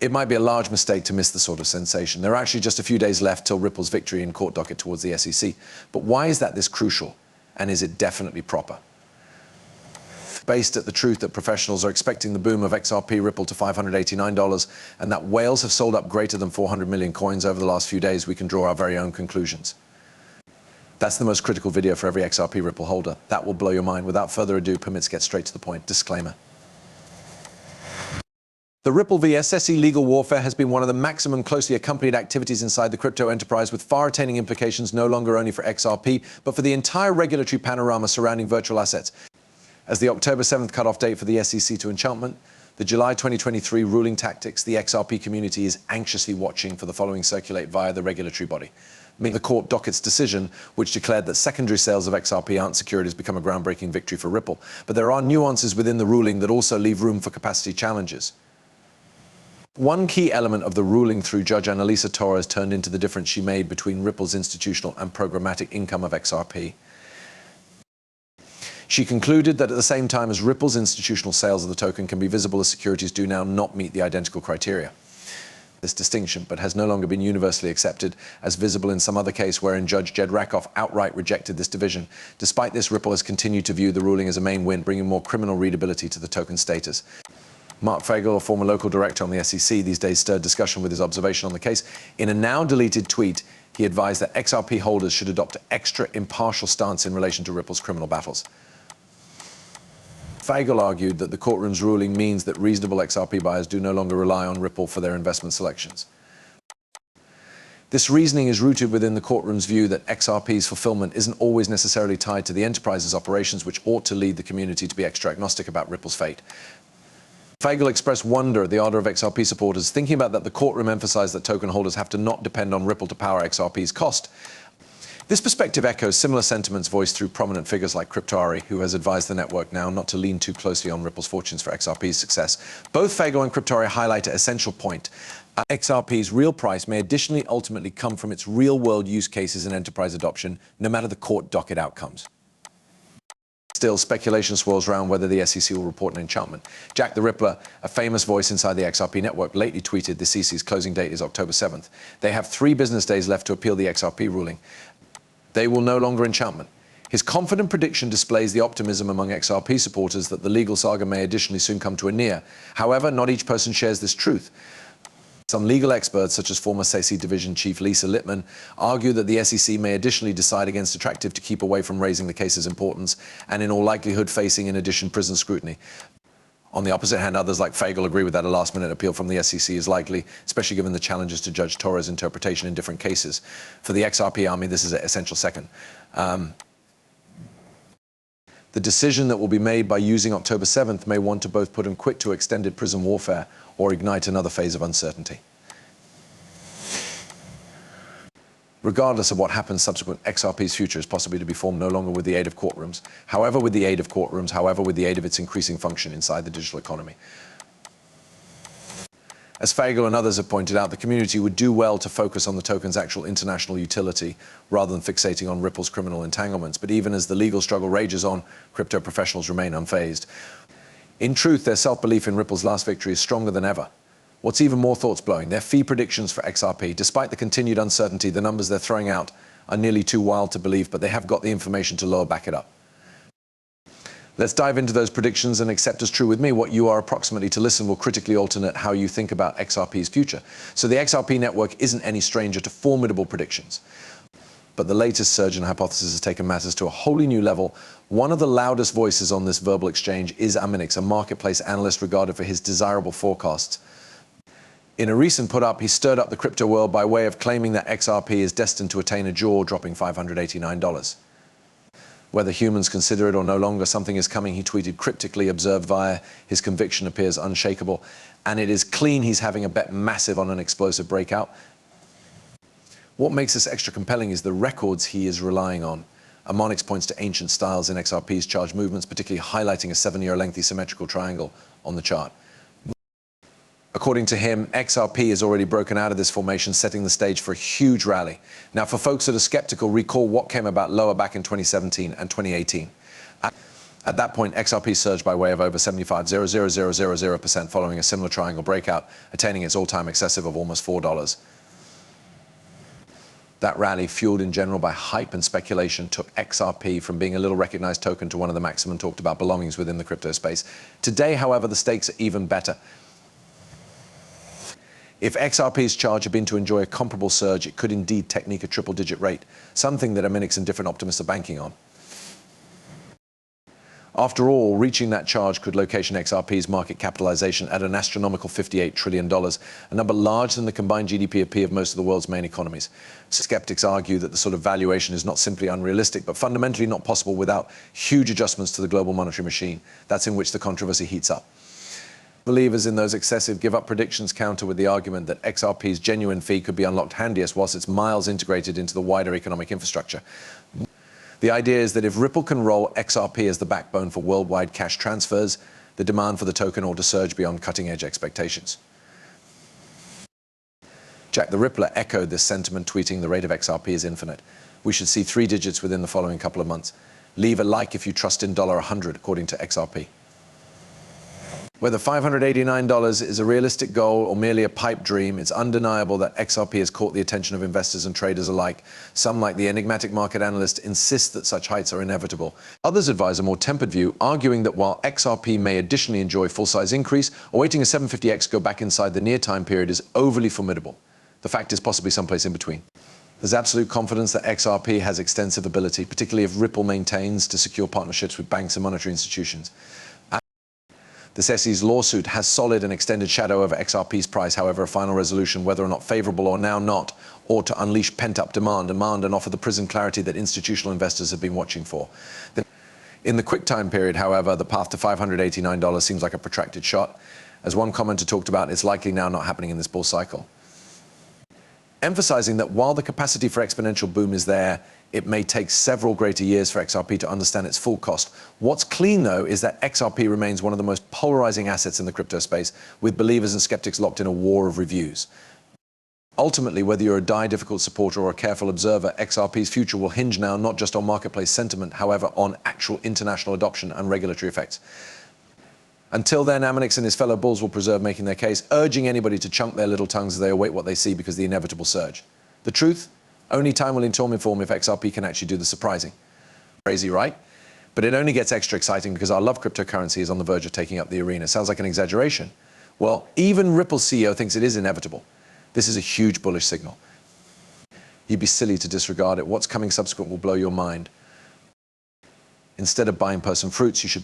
It might be a large mistake to miss the sort of sensation. There are actually just a few days left till Ripple's victory in court docket towards the SEC. But why is that this crucial? And is it definitely proper? Based at the truth that professionals are expecting the boom of XRP Ripple to $589 and that whales have sold up greater than 400 million coins over the last few days, we can draw our very own conclusions. That's the most critical video for every XRP Ripple holder. That will blow your mind. Without further ado, permits get straight to the point. Disclaimer. The Ripple vs. SEC legal warfare has been one of the maximum closely accompanied activities inside the crypto enterprise, with far-reaching implications no longer only for XRP, but for the entire regulatory panorama surrounding virtual assets. As the October 7th cutoff date for the SEC to enchantment, the July 2023 ruling tactics, the XRP community is anxiously watching for the following circulate via the regulatory body. The court docket's decision, which declared that secondary sales of XRP aren't secured, has become a groundbreaking victory for Ripple. But there are nuances within the ruling that also leave room for capacity challenges. One key element of the ruling through Judge Annalisa Torres turned into the difference she made between Ripple's institutional and programmatic income of XRP. She concluded that at the same time as Ripple's institutional sales of the token can be visible as securities do now not meet the identical criteria. This distinction, but has no longer been universally accepted as visible in some other case wherein Judge Jed Rakoff outright rejected this division. Despite this, Ripple has continued to view the ruling as a main win, bringing more criminal readability to the token status. Mark Fagel, a former local director on the SEC, these days stirred discussion with his observation on the case. In a now-deleted tweet, he advised that XRP holders should adopt an extra impartial stance in relation to Ripple's criminal battles. Fagel argued that the courtroom's ruling means that reasonable XRP buyers do no longer rely on Ripple for their investment selections. This reasoning is rooted within the courtroom's view that XRP's fulfillment isn't always necessarily tied to the enterprise's operations, which ought to lead the community to be extra agnostic about Ripple's fate. Fagel expressed wonder at the ardor of XRP supporters, thinking about that the courtroom emphasized that token holders have to not depend on Ripple to power XRP's cost. This perspective echoes similar sentiments voiced through prominent figures like Cryptari, who has advised the network now not to lean too closely on Ripple's fortunes for XRP's success. Both Fagel and Cryptari highlight an essential point. XRP's real price may additionally ultimately come from its real-world use cases and enterprise adoption, no matter the court docket outcomes. Still, speculation swirls around whether the SEC will report an enchantment. Jack the Rippler, a famous voice inside the XRP network, lately tweeted the SEC's closing date is October 7th. They have 3 business days left to appeal the XRP ruling. They will no longer enchantment. His confident prediction displays the optimism among XRP supporters that the legal saga may additionally soon come to a near. However, not each person shares this truth. Some legal experts, such as former SEC Division Chief Lisa Littman, argue that the SEC may additionally decide against Attractive to keep away from raising the case's importance and in all likelihood facing in addition prison scrutiny. On the opposite hand, others like Fagel agree with that a last-minute appeal from the SEC is likely, especially given the challenges to Judge Torres' interpretation in different cases. For the XRP army, this is an essential second. The decision that will be made by using October 7th may want to both put them quick to extended prison warfare or ignite another phase of uncertainty. Regardless of what happens subsequent, XRP's future is possibly to be formed no longer with the aid of courtrooms, however with the aid of its increasing function inside the digital economy. As Fagel and others have pointed out, the community would do well to focus on the token's actual international utility rather than fixating on Ripple's criminal entanglements. But even as the legal struggle rages on, crypto professionals remain unfazed. In truth, their self-belief in Ripple's last victory is stronger than ever. What's even more thoughts-blowing, their fee predictions for XRP, despite the continued uncertainty, the numbers they're throwing out are nearly too wild to believe, but they have got the information to back it up. Let's dive into those predictions and accept as true with me what you are approximately to listen will critically alternate how you think about XRP's future. So the XRP network isn't any stranger to formidable predictions. But the latest surge in hypothesis has taken matters to a wholly new level. One of the loudest voices on this verbal exchange is Aminix, a marketplace analyst regarded for his desirable forecasts. In a recent put-up, he stirred up the crypto world by way of claiming that XRP is destined to attain a jaw-dropping $589. Whether humans consider it or no longer, something is coming, he tweeted cryptically, observed via his conviction appears unshakable, and it is clean he's having a bet massive on an explosive breakout. What makes this extra compelling is the records he is relying on. Amonix points to ancient styles in XRP's charge movements, particularly highlighting a 7-year lengthy symmetrical triangle on the chart. According to him, XRP has already broken out of this formation, setting the stage for a huge rally. Now, for folks that are skeptical, recall what came about lower back in 2017 and 2018. At that point, XRP surged by way of over 75.00000% following a similar triangle breakout, attaining its all-time excessive of almost $4. That rally, fueled in general by hype and speculation, took XRP from being a little recognized token to one of the maximum talked about belongings within the crypto space. Today, however, the stakes are even better. If XRP's charge had been to enjoy a comparable surge, it could indeed technique a triple-digit rate, something that Aminix and different optimists are banking on. After all, reaching that charge could location XRP's market capitalization at an astronomical $58 trillion, a number larger than the combined GDP of most of the world's main economies. Skeptics argue that the sort of valuation is not simply unrealistic, but fundamentally not possible without huge adjustments to the global monetary machine. That's in which the controversy heats up. Believers in those excessive give-up predictions counter with the argument that XRP's genuine fee could be unlocked handiest whilst it's miles integrated into the wider economic infrastructure. The idea is that if Ripple can roll XRP as the backbone for worldwide cash transfers, the demand for the token ought to surge beyond cutting-edge expectations. Jack the Rippler echoed this sentiment, tweeting, "The rate of XRP is infinite. We should see 3 digits within the following couple of months. Leave a like if you trust in $100, according to XRP." Whether $589 is a realistic goal or merely a pipe dream, it's undeniable that XRP has caught the attention of investors and traders alike. Some, like the enigmatic market analyst, insist that such heights are inevitable. Others advise a more tempered view, arguing that while XRP may additionally enjoy full-size increase, awaiting a 750x go back inside the near time period is overly formidable. The fact is possibly someplace in between. There's absolute confidence that XRP has extensive ability, particularly if Ripple maintains to secure partnerships with banks and monetary institutions. The SEC's lawsuit has solid and extended shadow over XRP's price. However, a final resolution, whether or not favorable or now not, ought to unleash pent-up demand and offer the prison clarity that institutional investors have been watching for. In the quick time period, however, the path to $589 seems like a protracted shot. As one commenter talked about, it's likely now not happening in this bull cycle, emphasizing that while the capacity for exponential boom is there, it may take several greater years for XRP to understand its full cost. What's clean, though, is that XRP remains one of the most polarizing assets in the crypto space, with believers and skeptics locked in a war of reviews. Ultimately, whether you're a die-difficult supporter or a careful observer, XRP's future will hinge now not just on marketplace sentiment, however, on actual international adoption and regulatory effects. Until then, Aminix and his fellow bulls will preserve making their case, urging anybody to chunk their little tongues as they await what they see because of the inevitable surge. The truth? Only time will inform if XRP can actually do the surprising. Crazy, right? But it only gets extra exciting because our love cryptocurrency is on the verge of taking up the arena. Sounds like an exaggeration. Well, even Ripple's CEO thinks it is inevitable. This is a huge bullish signal. You'd be silly to disregard it. What's coming subsequent will blow your mind. Instead of buying person fruits, you should